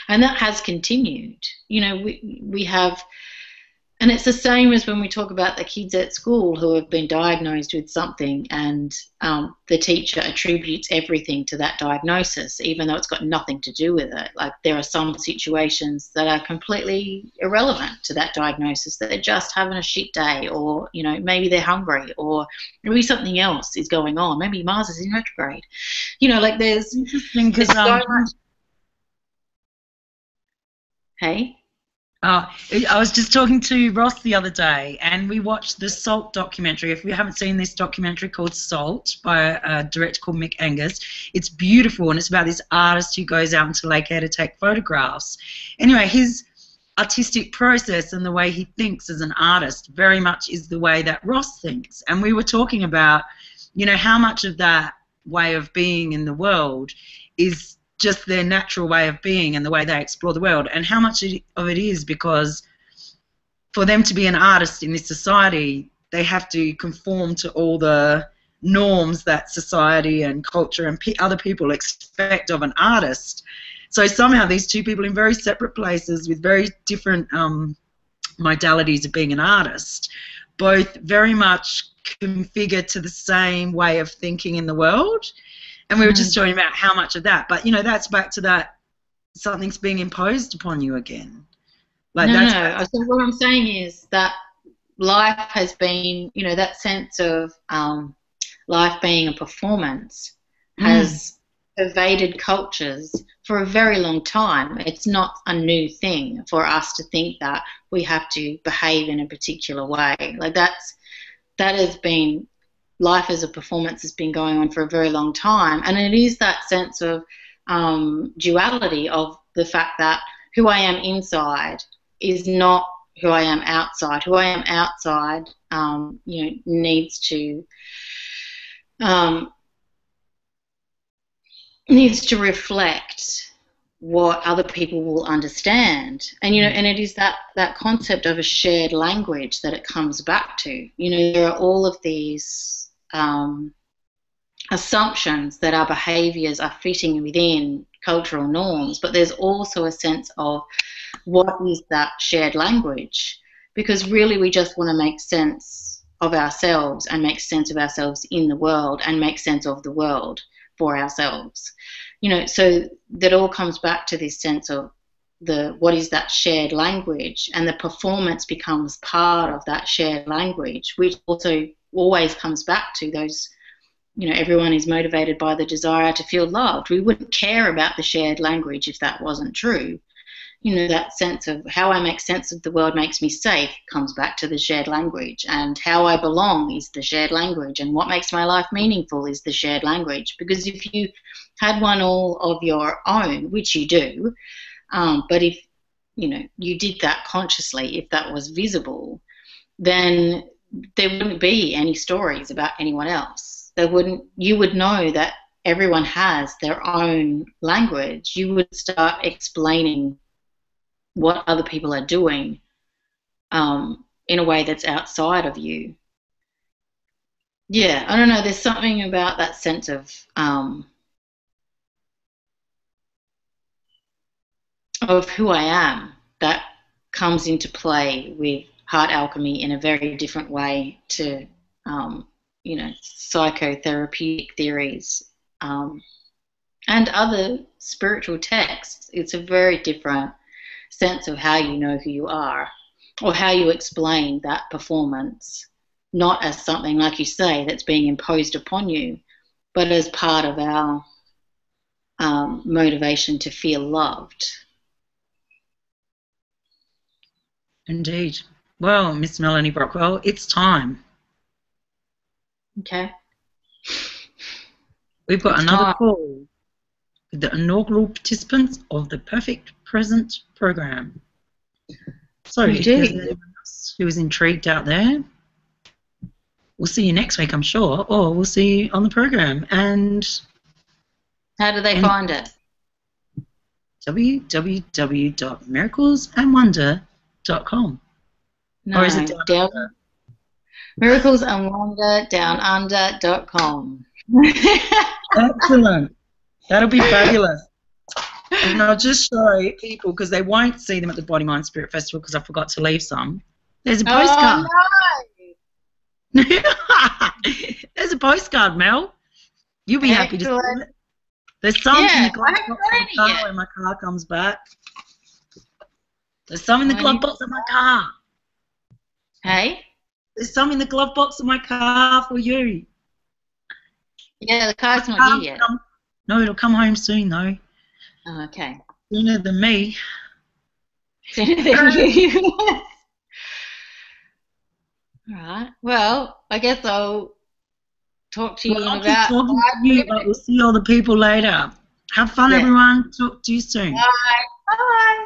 And that has continued. We have. And it's the same as when we talk about the kids at school who have been diagnosed with something, and the teacher attributes everything to that diagnosis, even though it's got nothing to do with it. Like, there are some situations that are completely irrelevant to that diagnosis, that they're just having a shit day, or, maybe they're hungry, or maybe something else is going on. Maybe Mars is in retrograde. Like, there's so much. Hey? I was just talking to Ross the other day, and we watched the Salt documentary. If you haven't seen this documentary called Salt by a director called Mick Angus, it's beautiful, and it's about this artist who goes out into Lake Eyre to take photographs. Anyway, his artistic process and the way he thinks as an artist very much is the way that Ross thinks. And we were talking about, how much of that way of being in the world is just their natural way of being and the way they explore the world, and how much of it is because for them to be an artist in this society, they have to conform to all the norms that society and culture and other people expect of an artist. So somehow these two people in very separate places with very different modalities of being an artist, both very much configure to the same way of thinking in the world. And we were just talking about how much of that, but that's back to that something's being imposed upon you again. Like, no. So what I'm saying is that life has been, that sense of life being a performance has pervaded cultures for a very long time. It's not a new thing for us to think that we have to behave in a particular way. Like, that has been. Life as a performance has been going on for a very long time, and it is that sense of duality of the fact that who I am inside is not who I am outside. Who I am outside, needs to reflect what other people will understand. And and it is that concept of a shared language that it comes back to. There are all of these assumptions that our behaviours are fitting within cultural norms, but there's also a sense of what is that shared language, because really we just want to make sense of ourselves and make sense of ourselves in the world and make sense of the world for ourselves. So that all comes back to this sense of what is that shared language, and the performance becomes part of that shared language, which also always comes back to those, everyone is motivated by the desire to feel loved. We wouldn't care about the shared language if that wasn't true. That sense of how I make sense of the world makes me safe comes back to the shared language, and how I belong is the shared language, and what makes my life meaningful is the shared language. Because if you had one all of your own, which you do, but if you did that consciously, if that was visible, then there wouldn't be any stories about anyone else. You would know that everyone has their own language. You would start explaining what other people are doing in a way that's outside of you. Yeah, I don't know. There's something about that sense of who I am that comes into play with heart alchemy in a very different way to, psychotherapeutic theories and other spiritual texts. It's a very different sense of how you know who you are, or how you explain that performance, not as something, like you say, that's being imposed upon you, but as part of our motivation to feel loved. Indeed. Well, Miss Melanie Brockwell, it's time. Okay. We've got another call with the inaugural participants of the Perfect Present program. So if there's anyone else who is intrigued out there, we'll see you next week, I'm sure, or we'll see you on the program. And how do they find it? www.miraclesandwonder.com. No, or is it down miraclesandwonderdownunder.com. Excellent. That'll be fabulous. And I'll just show people, because they won't see them at the Body, Mind, Spirit Festival because I forgot to leave some. There's a postcard. Oh, no. There's a postcard, Mel. You'll be happy to see it. There's some in the glove box of my car when my car comes back. There's some in the glove box of my car. Hey? There's some in the glove box of my car for you. Yeah, the car's not here yet. No, it'll come home soon, though. Oh, okay. Sooner than me. Sooner than you. All right. Well, I guess I'll talk to you in about 5 minutes. But we'll see all the people later. Have fun, everyone. Talk to you soon. Bye. Bye.